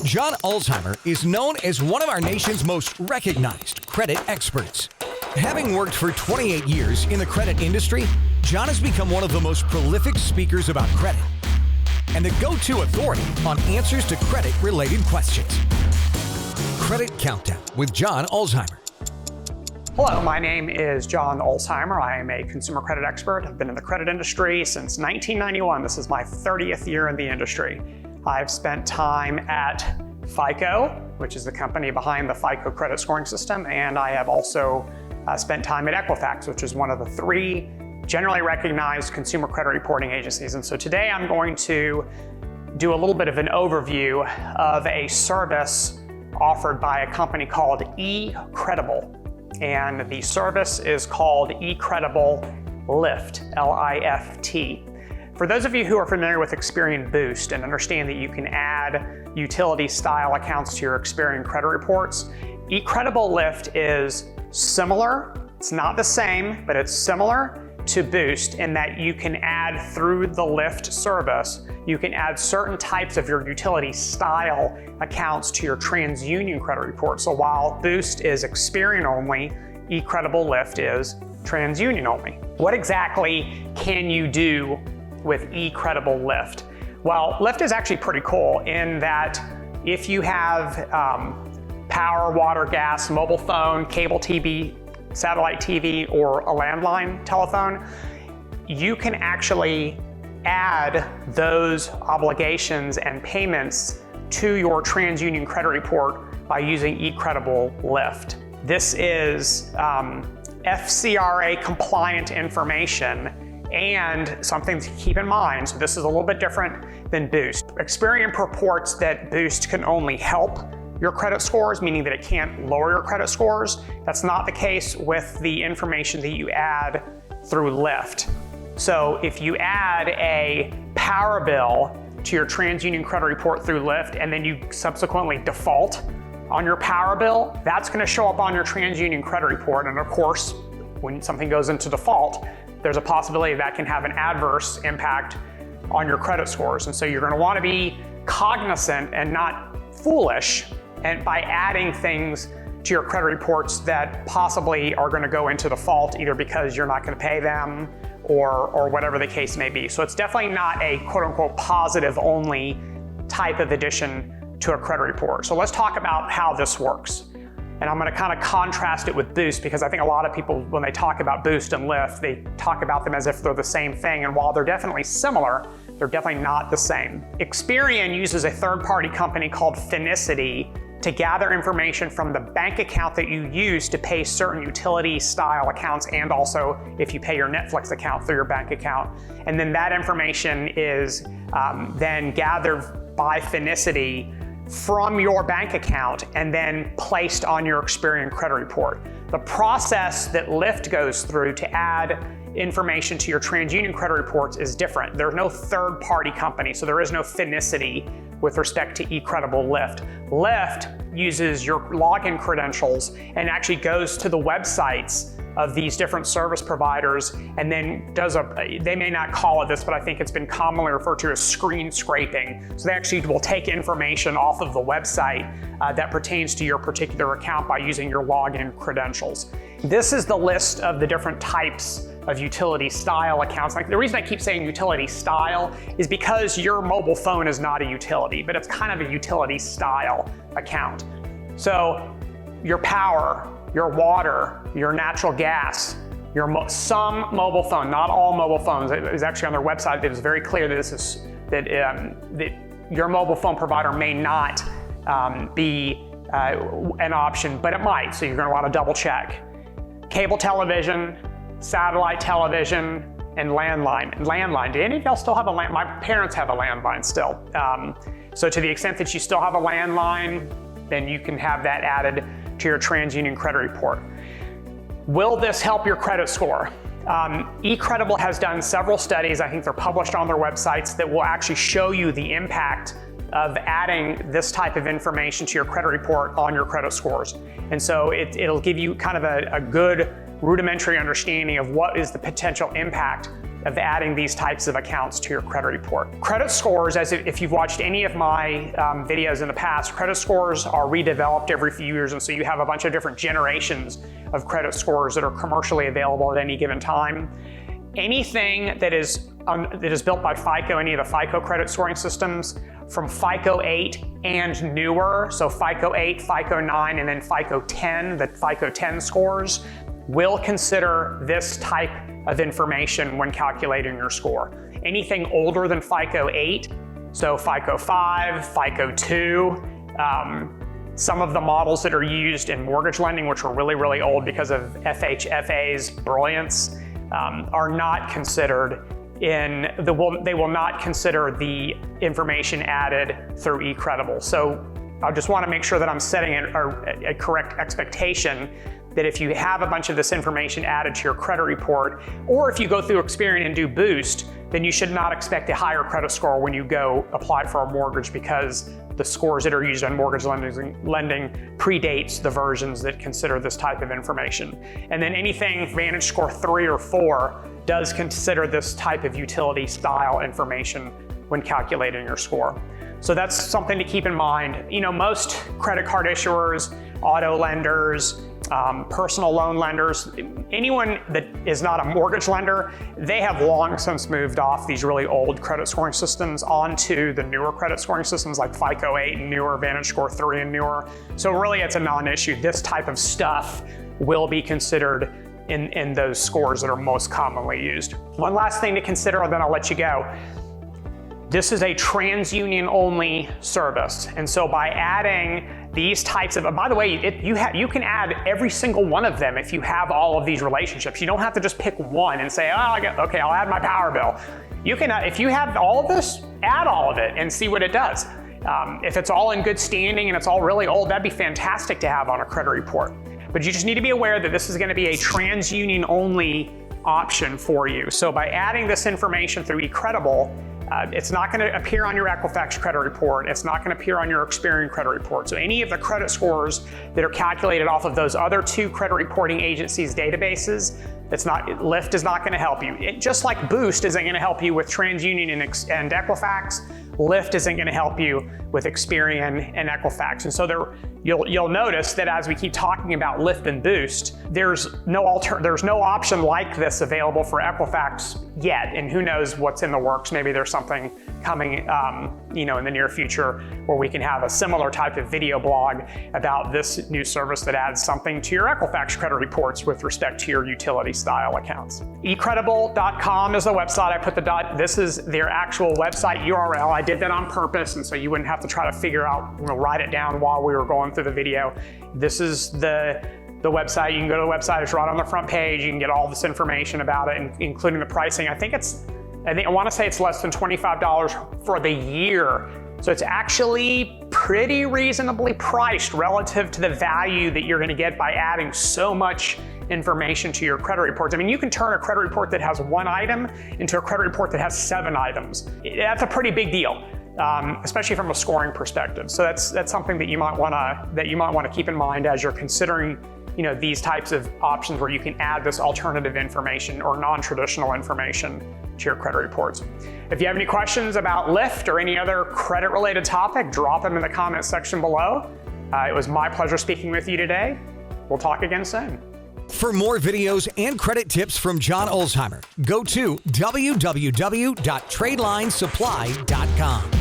John Ulzheimer is known as one of our nation's most recognized credit experts. Having worked for 28 years in the credit industry, John has become one of the most prolific speakers about credit and the go-to authority on answers to credit-related questions. Credit Countdown with John Ulzheimer. Hello, my name is John Ulzheimer. I am a consumer credit expert. I've been in the credit industry since 1991. This is my 30th year in the industry. I've spent time at FICO, which is the company behind the FICO credit scoring system, and I have also spent time at Equifax, which is one of the 3 generally recognized consumer credit reporting agencies. And so today I'm going to do a little bit of an overview of a service offered by a company called eCredable. And the service is called eCredable Lift, L-I-F-T. For those of you who are familiar with Experian Boost and understand that you can add utility-style accounts to your Experian credit reports, eCredable Lift is similar. It's not the same, but it's similar to Boost in that you can add through the Lift service, you can add certain types of your utility-style accounts to your TransUnion credit report. So while Boost is Experian only, eCredable Lift is TransUnion only. What exactly can you do with eCredable Lift? Well, Lift is actually pretty cool in that if you have power, water, gas, mobile phone, cable TV, satellite TV, or a landline telephone, you can actually add those obligations and payments to your TransUnion credit report by using eCredable Lift. This is FCRA compliant information and something to keep in mind. So this is a little bit different than Boost. Experian purports that Boost can only help your credit scores, meaning that it can't lower your credit scores. That's not the case with the information that you add through Lift. So if you add a power bill to your TransUnion credit report through Lift and then you subsequently default on your power bill, that's going to show up on your TransUnion credit report. And of course, when something goes into default, there's a possibility that can have an adverse impact on your credit scores. And so you're going to want to be cognizant and not foolish and by adding things to your credit reports that possibly are going to go into default either because you're not going to pay them or whatever the case may be. So it's definitely not a quote unquote positive only type of addition to a credit report. So let's talk about how this works. And I'm going to kind of contrast it with Boost because I think a lot of people, when they talk about Boost and Lift, they talk about them as if they're the same thing. And while they're definitely similar, they're definitely not the same. Experian uses a third-party company called Finicity to gather information from the bank account that you use to pay certain utility-style accounts and also if you pay your Netflix account through your bank account. And then that information is then gathered by Finicity from your bank account and then placed on your Experian credit report. The process that Lift goes through to add information to your TransUnion credit reports is different. There's no third-party company, so there is no Finicity with respect to eCredable Lift. Lift uses your login credentials and actually goes to the websites of these different service providers and then does they may not call it this, but I think it's been commonly referred to as screen scraping. So they actually will take information off of the website that pertains to your particular account by using your login credentials. This is the list of the different types of utility style accounts. Like the reason I keep saying utility style is because your mobile phone is not a utility, but it's kind of a utility style account. So your power, your water, your natural gas, some mobile phone, not all mobile phones. It was actually on their website that it was very clear that that your mobile phone provider may not be an option, but it might. So you're going to want to double check. Cable television, satellite television, and landline. Do any of y'all still have a landline? My parents have a landline still. So to the extent that you still have a landline, then you can have that added to your TransUnion credit report. Will this help your credit score? eCredable has done several studies, I think they're published on their websites, that will actually show you the impact of adding this type of information to your credit report on your credit scores. And so it'll give you kind of a good rudimentary understanding of what is the potential impact of adding these types of accounts to your credit report. Credit scores, as if you've watched any of my videos in the past, credit scores are redeveloped every few years, and so you have a bunch of different generations of credit scores that are commercially available at any given time. Anything that is built by FICO, any of the FICO credit scoring systems, from FICO 8 and newer, so FICO 8, FICO 9, and then FICO 10, the FICO 10 scores, will consider this type of information when calculating your score. Anything older than FICO 8, so FICO 5, FICO 2, some of the models that are used in mortgage lending, which are really, really old because of FHFA's brilliance, are not considered they will not consider the information added through eCredable. So I just want to make sure that I'm setting a correct expectation that if you have a bunch of this information added to your credit report, or if you go through Experian and do Boost, then you should not expect a higher credit score when you go apply for a mortgage, because the scores that are used on mortgage lending predates the versions that consider this type of information. And then anything Vantage Score 3 or 4 does consider this type of utility style information when calculating your score. So that's something to keep in mind. You know, most credit card issuers, auto lenders, personal loan lenders, anyone that is not a mortgage lender, they have long since moved off these really old credit scoring systems onto the newer credit scoring systems like FICO 8 and newer, Vantage Score 3 and newer. So really it's a non-issue. This type of stuff will be considered in those scores that are most commonly used. One last thing to consider, and then I'll let you go. This is a TransUnion only service. And so by adding these types of, by the way, you can add every single one of them if you have all of these relationships. You don't have to just pick one and say, okay, I'll add my power bill. You can, if you have all of this, add all of it and see what it does. If it's all in good standing and it's all really old, that'd be fantastic to have on a credit report. But you just need to be aware that this is going to be a TransUnion only option for you. So by adding this information through eCredable, it's not going to appear on your Equifax credit report. It's not going to appear on your Experian credit report. So any of the credit scores that are calculated off of those other two credit reporting agencies' databases, Lyft is not going to help you. Just like Boost isn't going to help you with TransUnion and Equifax, Lyft isn't going to help you with Experian and Equifax. And so you'll notice that as we keep talking about Lyft and Boost, there's no option like this available for Equifax yet. And who knows what's in the works? Maybe there's something coming, in the near future where we can have a similar type of video blog about this new service that adds something to your Equifax credit reports with respect to your utility style accounts. eCredable.com is the website. I put this is their actual website URL. I did that on purpose, and so you wouldn't have to try to figure out, write it down while we were going through the video. This is the website. You can go to the website. It's right on the front page. You can get all this information about it, including the pricing. I want to say it's less than $25 for the year. So it's actually pretty reasonably priced relative to the value that you're going to get by adding so much information to your credit reports. I mean, you can turn a credit report that has one item into a credit report that has 7 items. That's a pretty big deal, especially from a scoring perspective. So that's something that you might want to keep in mind as you're considering these types of options where you can add this alternative information or non-traditional information to your credit reports. If you have any questions about Lyft or any other credit-related topic, drop them in the comment section below. It was my pleasure speaking with you today. We'll talk again soon. For more videos and credit tips from John Ulzheimer, go to www.tradelinesupply.com.